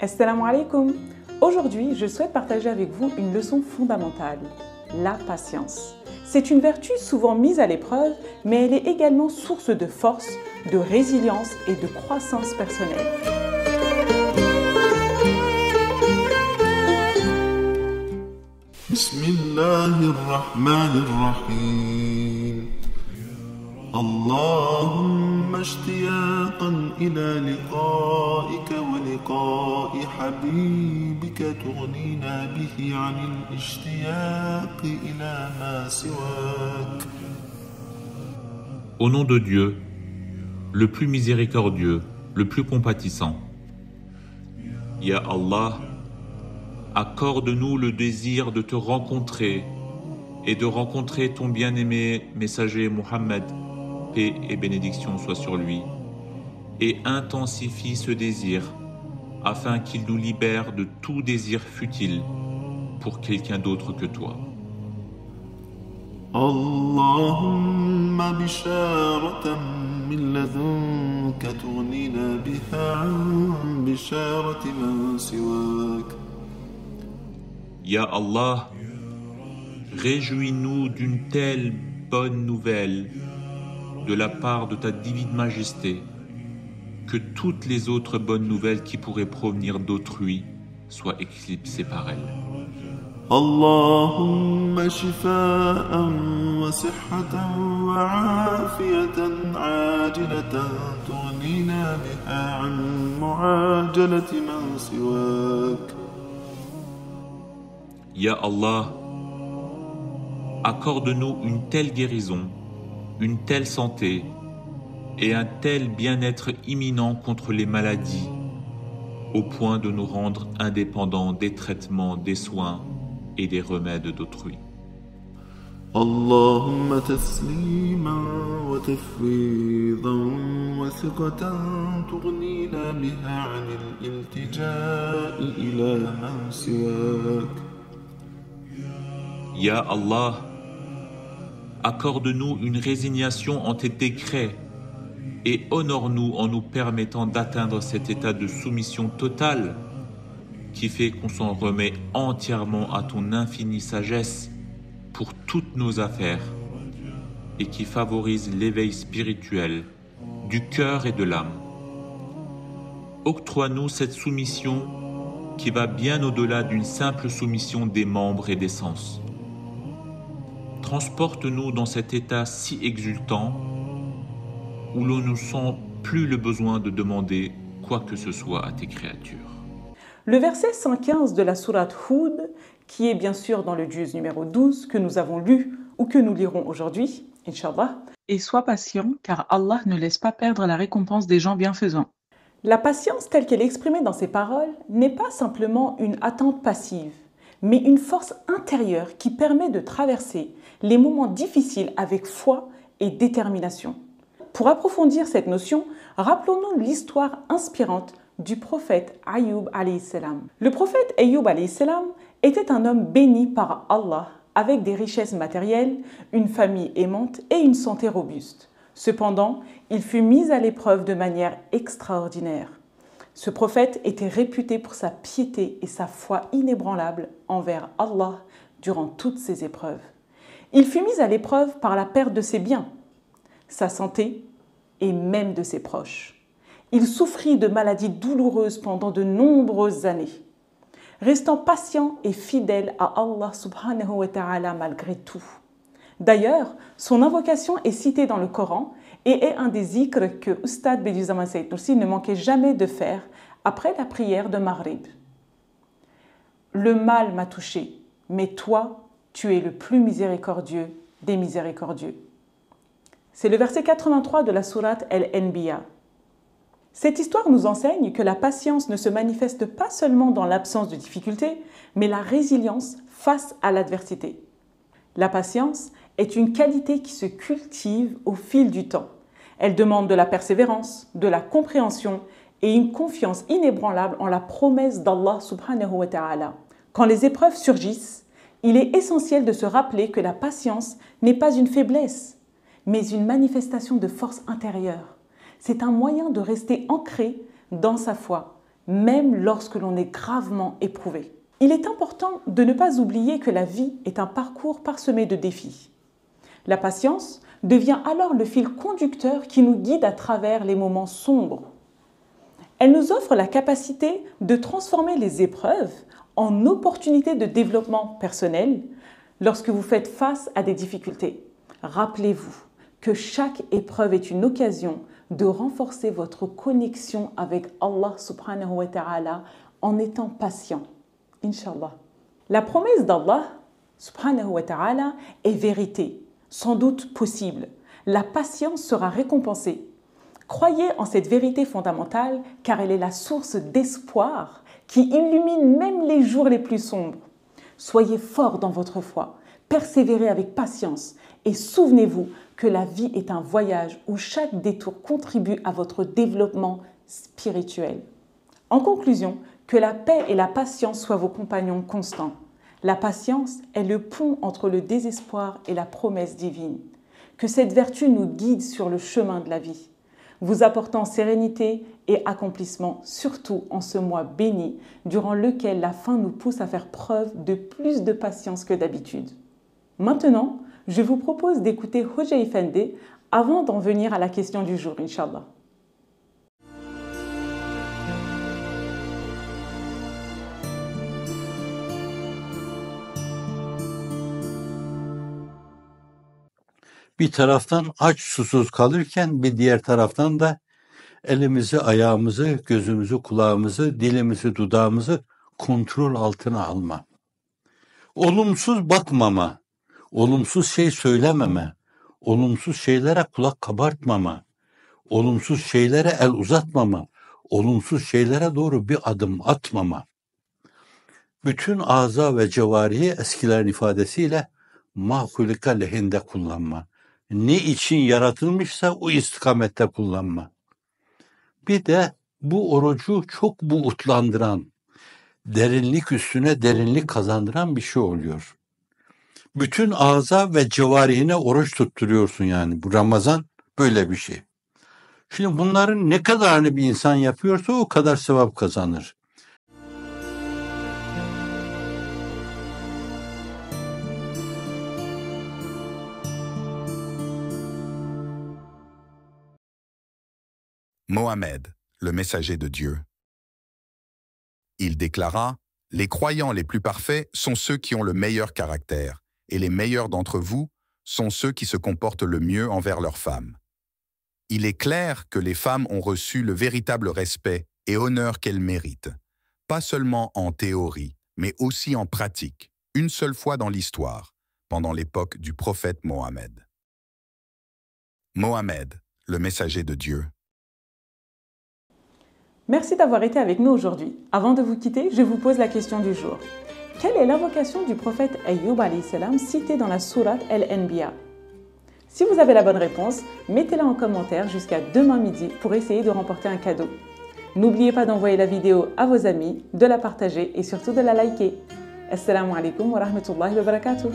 Assalamu alaikum. Aujourd'hui, je souhaite partager avec vous une leçon fondamentale, la patience. C'est une vertu souvent mise à l'épreuve, mais elle est également source de force, de résilience et de croissance personnelle. Bismillahirrahmanirrahim. Allahumma ishtiyaqan ila liqa'ika wa liqa'i habibika tughnina bihi 'anil ishtiyaqi ila ma siwak. Au nom de Dieu, le plus miséricordieux, le plus compatissant. Ya Allah, accorde-nous le désir de te rencontrer et de rencontrer ton bien-aimé messager Mohammed, paix et bénédiction soient sur lui, et intensifie ce désir afin qu'il nous libère de tout désir futile pour quelqu'un d'autre que toi. Allahumma bisharatan min ladunka tughnina biha 'an bisharati man siwak. Ya Allah, réjouis-nous d'une telle bonne nouvelle de la part de ta divine majesté que toutes les autres bonnes nouvelles qui pourraient provenir d'autrui soient éclipsées par elle. Allahumma shifa'an wa sihhatan wa 'afiyatan 'ajilatan tughnina biha 'an mu'ajalati man siwak. Ya Allah, accorde-nous une telle guérison, une telle santé et un tel bien-être imminent contre les maladies, au point de nous rendre indépendants des traitements, des soins et des remèdes d'autrui. Allahumma tasliman wa tafwidan wa thiqatan tughnina biha 'anil iltija'i ila man siwak. Ya Allah, accorde-nous une résignation en tes décrets et honore-nous en nous permettant d'atteindre cet état de soumission totale qui fait qu'on s'en remet entièrement à ton infinie sagesse pour toutes nos affaires et qui favorise l'éveil spirituel du cœur et de l'âme. Octroie-nous cette soumission qui va bien au-delà d'une simple soumission des membres et des sens. Transporte-nous dans cet état si exultant où l'on ne sent plus le besoin de demander quoi que ce soit à tes créatures. Le verset 115 de la sourate Hud, qui est bien sûr dans le juz numéro 12 que nous avons lu ou que nous lirons aujourd'hui, Inch'Allah. Et sois patient car Allah ne laisse pas perdre la récompense des gens bienfaisants. La patience telle qu'elle est exprimée dans ces paroles n'est pas simplement une attente passive, mais une force intérieure qui permet de traverser les moments difficiles avec foi et détermination. Pour approfondir cette notion, rappelons-nous l'histoire inspirante du prophète Ayyub alayhi salam. Le prophète Ayyub alayhi salam était un homme béni par Allah avec des richesses matérielles, une famille aimante et une santé robuste. Cependant, il fut mis à l'épreuve de manière extraordinaire. Ce prophète était réputé pour sa piété et sa foi inébranlable envers Allah durant toutes ces épreuves. Il fut mis à l'épreuve par la perte de ses biens, sa santé et même de ses proches. Il souffrit de maladies douloureuses pendant de nombreuses années, restant patient et fidèle à Allah subhanahu wa ta'ala malgré tout. D'ailleurs, son invocation est citée dans le Coran et est un des zikrs que Oustad Bediüzzaman Sayyid Nursi ne manquait jamais de faire après la prière de Maghrib. Le mal m'a touché, mais toi, tu es le plus miséricordieux des miséricordieux. C'est le verset 83 de la sourate Al-Anbiya. Cette histoire nous enseigne que la patience ne se manifeste pas seulement dans l'absence de difficultés, mais la résilience face à l'adversité. La patience est une qualité qui se cultive au fil du temps. Elle demande de la persévérance, de la compréhension et une confiance inébranlable en la promesse d'Allah subhanahu wa ta'ala. Quand les épreuves surgissent, il est essentiel de se rappeler que la patience n'est pas une faiblesse, mais une manifestation de force intérieure. C'est un moyen de rester ancré dans sa foi, même lorsque l'on est gravement éprouvé. Il est important de ne pas oublier que la vie est un parcours parsemé de défis. La patience devient alors le fil conducteur qui nous guide à travers les moments sombres. Elle nous offre la capacité de transformer les épreuves en opportunités de développement personnel lorsque vous faites face à des difficultés. Rappelez-vous que chaque épreuve est une occasion de renforcer votre connexion avec Allah subhanahu wa ta'ala en étant patient. Inch'Allah. La promesse d'Allah subhanahu wa ta'ala est vérité, sans doute possible. La patience sera récompensée. Croyez en cette vérité fondamentale car elle est la source d'espoir qui illumine même les jours les plus sombres. Soyez fort dans votre foi, persévérez avec patience et souvenez-vous que la vie est un voyage où chaque détour contribue à votre développement spirituel. En conclusion, que la paix et la patience soient vos compagnons constants. La patience est le pont entre le désespoir et la promesse divine. Que cette vertu nous guide sur le chemin de la vie, vous apportant sérénité et accomplissement, surtout en ce mois béni, durant lequel la faim nous pousse à faire preuve de plus de patience que d'habitude. Maintenant, je vous propose d'écouter Hoja Effendi avant d'en venir à la question du jour, Inch'Allah. Bir taraftan aç susuz kalırken bir diğer taraftan da elimizi, ayağımızı, gözümüzü, kulağımızı, dilimizi, dudağımızı kontrol altına alma. Olumsuz bakmama, olumsuz şey söylememe, olumsuz şeylere kulak kabartmama, olumsuz şeylere el uzatmama, olumsuz şeylere doğru bir adım atmama. Bütün ağza ve cevarihi eskilerin ifadesiyle mahkulika lehinde kullanma. Ne için yaratılmışsa o istikamette kullanma. Bir de bu orucu çok buğutlandıran, derinlik üstüne derinlik kazandıran bir şey oluyor. Bütün ağza ve cevarihine oruç tutturuyorsun yani. Bu Ramazan böyle bir şey. Şimdi bunların ne kadarını bir insan yapıyorsa o kadar sevap kazanır. Mohammed, le messager de Dieu. Il déclara, « Les croyants les plus parfaits sont ceux qui ont le meilleur caractère, et les meilleurs d'entre vous sont ceux qui se comportent le mieux envers leurs femmes. Il est clair que les femmes ont reçu le véritable respect et honneur qu'elles méritent, pas seulement en théorie, mais aussi en pratique, une seule fois dans l'histoire, pendant l'époque du prophète Mohammed. » Mohammed, le messager de Dieu. Merci d'avoir été avec nous aujourd'hui. Avant de vous quitter, je vous pose la question du jour. Quelle est l'invocation du prophète Ayyub alayhi salam citée dans la sourate Al-Anbiya? Si vous avez la bonne réponse, mettez-la en commentaire jusqu'à demain midi pour essayer de remporter un cadeau. N'oubliez pas d'envoyer la vidéo à vos amis, de la partager et surtout de la liker. Assalamu alaikum wa rahmatullahi wa barakatuh.